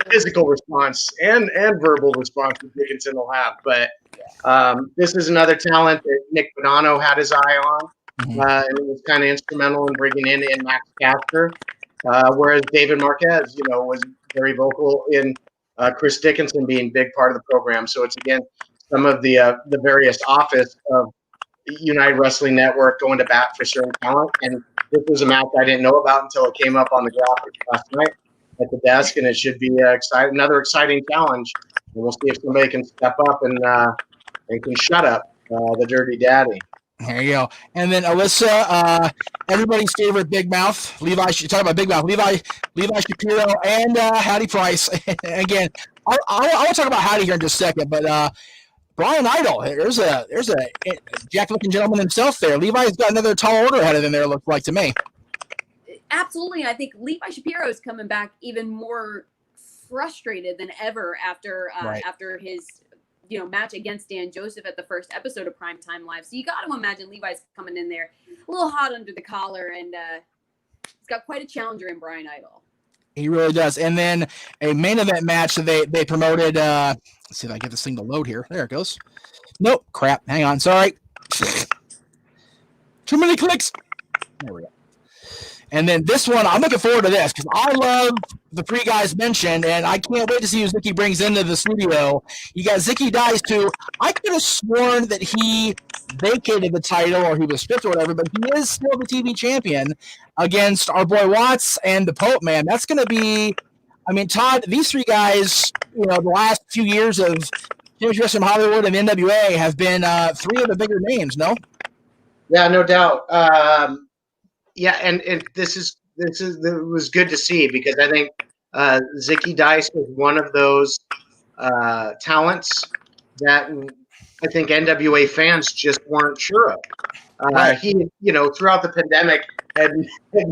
physical response and verbal response that Dickinson will have. But this is another talent that Nick Bonanno had his eye on, and it was kind of instrumental in bringing in Max Caster. Whereas David Marquez, was very vocal in Chris Dickinson being a big part of the program. So it's, again, some of the various office of United Wrestling Network going to bat for certain talent. And this was a match I didn't know about until it came up on the graphic last night at the desk, and it should be another exciting challenge. And we'll see if somebody can step up and can shut up the Dirty Daddy.
There you go. And then Alyssa, everybody's favorite Big Mouth, Levi. Talk about Big Mouth, Levi Shapiro, and Howdy Price. Again, I want to talk about Howdy here in just a second, but Brian Idol, there's a jack-looking gentleman himself there. Levi's got another tall order ahead of him there, it looks like to me.
Absolutely. I think Levi Shapiro is coming back even more frustrated than ever after his match against Dan Joseph at the first episode of Primetime Live. So you got to imagine Levi's coming in there a little hot under the collar, and he's got quite a challenger in Brian Idol.
He really does. And then a main event match that they promoted. Let's see if I get this thing to load here. There it goes. Nope. Crap. Hang on. Sorry. Too many clicks. There we go. And then this one, I'm looking forward to this because I love the three guys mentioned, and I can't wait to see who Zicky brings into the studio. You got Zicky Dice, who I could have sworn that he vacated the title or he was stripped or whatever, but he is still the TV champion against our boy Watts and the Pope, man. That's going to be, I mean, Todd, these three guys, the last few years of Championship from Hollywood and the NWA have been three of the bigger names. No.
Yeah, no doubt. And it was good to see because I think Zicky Dice was one of those talents that I think NWA fans just weren't sure of.
Right.
He, throughout the pandemic had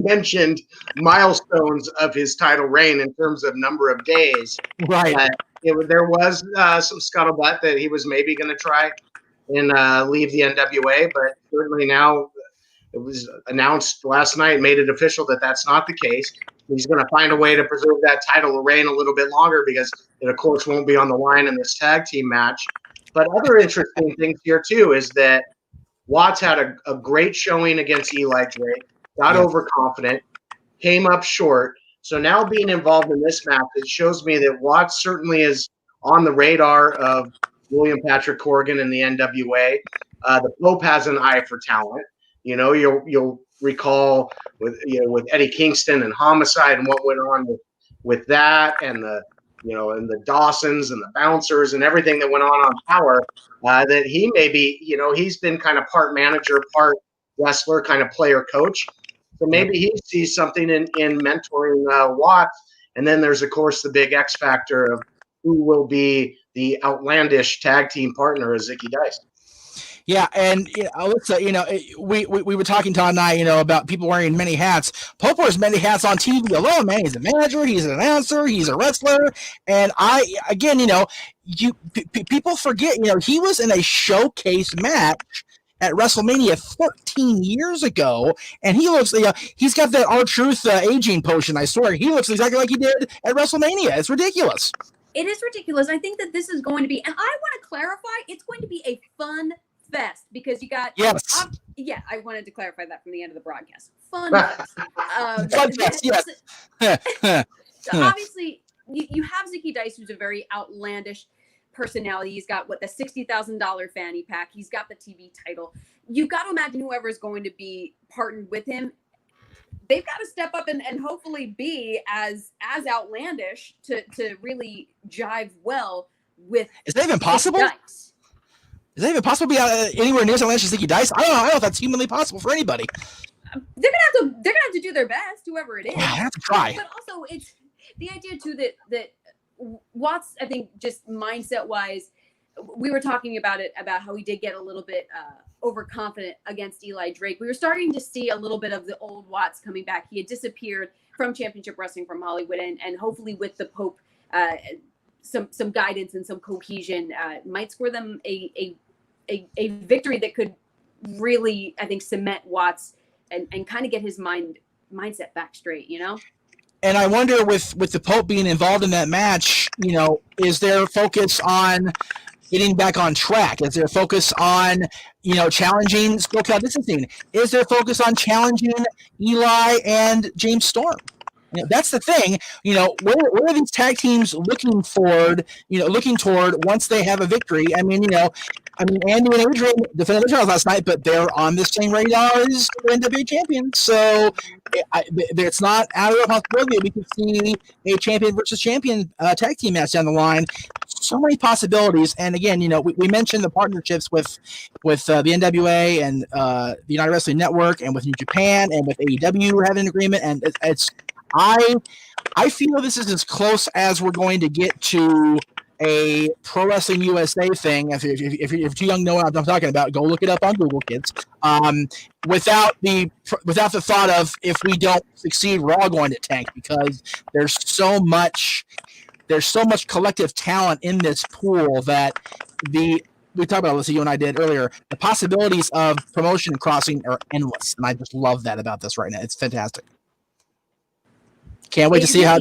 mentioned milestones of his title reign in terms of number of days.
Right.
There was some scuttlebutt that he was maybe going to try and leave the NWA, but certainly now it was announced last night, made it official that that's not the case. He's going to find a way to preserve that title reign a little bit longer because it, of course, won't be on the line in this tag team match. But other interesting things here, too, is that Watts had a great showing against Eli Drake, got overconfident, came up short. So now being involved in this match, it shows me that Watts certainly is on the radar of William Patrick Corgan and the NWA. The Pope has an eye for talent. You'll recall with Eddie Kingston and Homicide and what went on with that, and the Dawsons and the Bouncers and everything that went on Power. That he maybe he's been kind of part manager, part wrestler, kind of player coach. So maybe he sees something in mentoring Watts. And then there's of course the big X factor of who will be the outlandish tag team partner of Zicky Dice.
Yeah, and we were talking Todd and I, about people wearing many hats. Pope wears many hats on TV alone, man. He's a manager, he's an announcer, he's a wrestler, and people forget, he was in a showcase match at WrestleMania 13 years ago, and he looks, he's got that R-Truth aging potion. I swear, he looks exactly like he did at WrestleMania. It's ridiculous.
It is ridiculous. I think that this is going to be, and I want to clarify, it's going to be a fun fest because you got I wanted to clarify that from the end of the broadcast. Fun fest.
Fun fest, yes.
So obviously you have Zicky Dice, who's a very outlandish personality. He's got the $60,000 fanny pack. He's got the TV title. You've got to imagine whoever is going to be partnered with him, they've got to step up and hopefully be as outlandish to really jive well with.
Is that even possible? Dice. Is that even possible to be anywhere near as outlandish as Zicky Dice? I don't know if that's humanly possible for anybody.
They're gonna have to do their best, whoever it is.
Yeah, I have to try.
But also, it's the idea too that Watts, I think, just mindset wise, we were talking about how he did get a little bit overconfident against Eli Drake. We were starting to see a little bit of the old Watts coming back. He had disappeared from Championship Wrestling from Hollywood, and hopefully with the Pope, some guidance and some cohesion might score them a victory that could really, I think, cement Watts and kind of get his mindset back straight,
And I wonder with the Pope being involved in that match, is there focus on getting back on track? Is there focus on, challenging SoCal distancing? Is there focus on challenging Eli and James Storm? That's the thing. Where are these tag teams looking toward once they have a victory? Andy and Adrian defended the titles last night, but they're on the same radar as the NWA champions. So it's not out of the possibility that we could see a champion versus champion tag team match down the line. So many possibilities. And again, we mentioned the partnerships with the NWA and the United Wrestling Network and with New Japan and with AEW. We're having an agreement, and I feel this is as close as we're going to get to a Pro Wrestling USA thing. If you're too young to know what I'm talking about, go look it up on Google, kids. Without the thought of, if we don't succeed, we're all going to tank, because there's so much collective talent in this pool that we talked about this, you and I did earlier. The possibilities of promotion crossing are endless, and I just love that about this right now. It's fantastic. Can't wait to see how.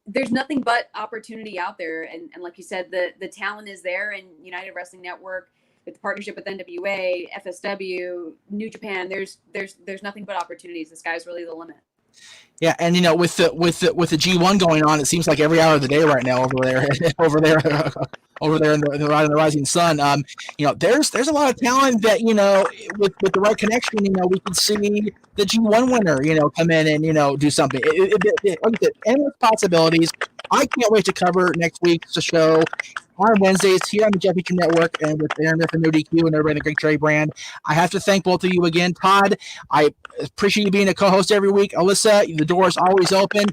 There's nothing but opportunity out there, and like you said, the talent is there, and United Wrestling Network with the partnership with NWA, FSW, New Japan. There's nothing but opportunities. The sky's really the limit.
Yeah, and with the G1 going on, it seems like every hour of the day right now over there in the rising sun. There's a lot of talent that with the right connection, we could see the G1 winner, come in and do something. Like I said, endless possibilities. I can't wait to cover next week's show on Wednesdays here on the Jeff Beacham Network and with Aaron Griffin, No DQ, and everybody in the Greg Trey brand. I have to thank both of you again. Todd, I appreciate you being a co-host every week. Alyssa, the door is always open.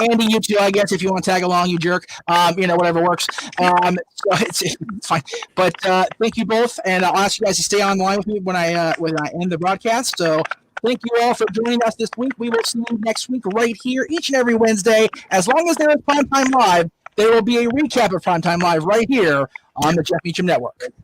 Andy, you too, I guess, if you want to tag along, you jerk. Whatever works. So it's fine. But thank you both, and I'll ask you guys to stay online with me when I end the broadcast. So thank you all for joining us this week. We will see you next week right here each and every Wednesday. As long as there is Primetime Live, there will be a recap of Primetime Live right here on the Jeff Beacham Network.